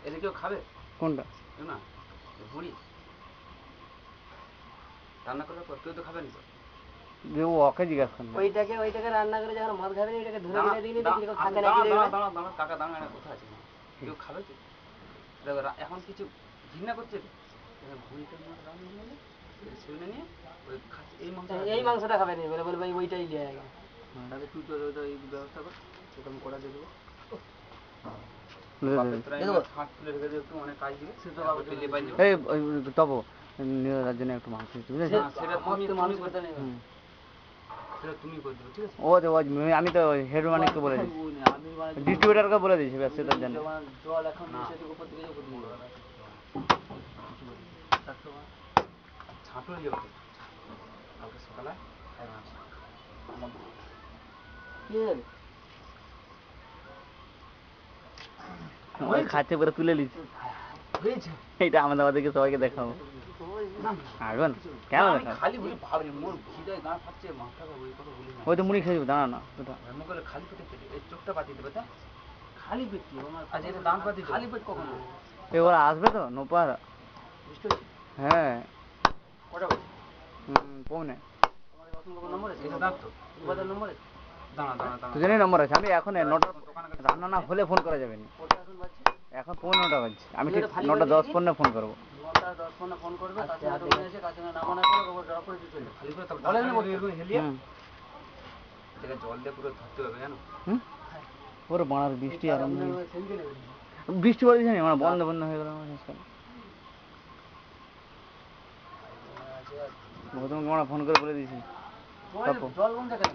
এদের কেউ খাবে? কোনটা? না বুড়ি রান্না করার পর কেউ তো খাবেন তো। যে ও ওকে জিজ্ঞাসা করেন ওইটাকে রান্না করে যখন মদ খাবে ওইটাকে ধরে দাঁড়া, দিলে দিলে দেখি দাঁড়া, থাকে নাকি দাঁড়া, দেখবে। দাঁড়া, দাঁড়া, কাকা দাঁড়া, এটা কোথায় আছে? কেউ খাবে কি? দেখো, এখন কিছু ঘৃণা করছে তো। এবার ভুঁড়িটার মতো রান্না হলে এটা শুনে নিয়ে ওই এই মাংসটা খাবে নি বলে বলে ভাই ওইটাই নিয়ে আয়। তাহলে তুই তো ওইটা এই ব্যবস্থা কর, সেটা আমি করা দিয়ে দেবো। হাত তুলে রেখে দিয়ে একটু অনেক কাজ দিবে, সেটা বাবা তুলে পাই যাবে। এই তবু তার জন্য একটু মাংস দিতে বুঝেছো? সেটা তুমি করতে নেই, সেটা তুমি করে দেবে, ঠিক আছে? ও তো আমি তো হেড মানিককে বলে দিয়েছি, ডিস্ট্রিবিউটারকে বলে দিয়েছি ব্যাস সেটার জন্য। জল এখন সেটা উপর থেকে যাবো দিয়ে ছাঁটো হয়ে যাবে কালকে সকালে খাইবে না। খাচ্ছে করে তুলে নিচ্ছি, এইটা আমাদের ওদেরকে সবাইকে দেখাবো। আসবেন কেন দেখাবো? খালি বলি ভাবি মোর খিদায় গা ফাটছে, মাথা ওই কথা বলি না। ওই তো মুড়ি খেয়ে যাবো, দাঁড়া না দুটো। এমন করে খালি পেটে খেলি, এই চোখটা পাতি দেবে তা খালি পেট কি আমার। আচ্ছা এটা দাম পাতি খালি পেট কখন দেবে? এবার আসবে তো নোপার? বুঝতে পারছি। হ্যাঁ কটা বাজে? পৌনে। আমাদের রতন বাবুর নম্বর আছে? এটা দাও তো তোমাদের নম্বর আছে? দাঁড়া দাঁড়া দাঁড়া, দুজনেই নম্বর আছে। আমি এখন রান্না না হলে ফোন করা যাবে না। এখন 9:15 বাজছে, আমি ঠিক 9:10 ফোন করবো। 9:10 ফোন করবে, কাছে হাতে নিয়ে এসে কাছে নাম মনে করে খবর ড্রপ করে দিতে হবে। খালি করে তবে বলেন না এরকম হেলিয়া এটা জল দিয়ে পুরো ধরতে হবে জানো? ওরে বাড়ার বৃষ্টি আরম্ভ হয়ে বৃষ্টি পড়ে দিচ্ছে না, আমার বন্ধ বন্ধ হয়ে গেল আমার শেষকাল। তোমাকে আমরা ফোন করে বলে দিয়েছি জল কোন জায়গায়?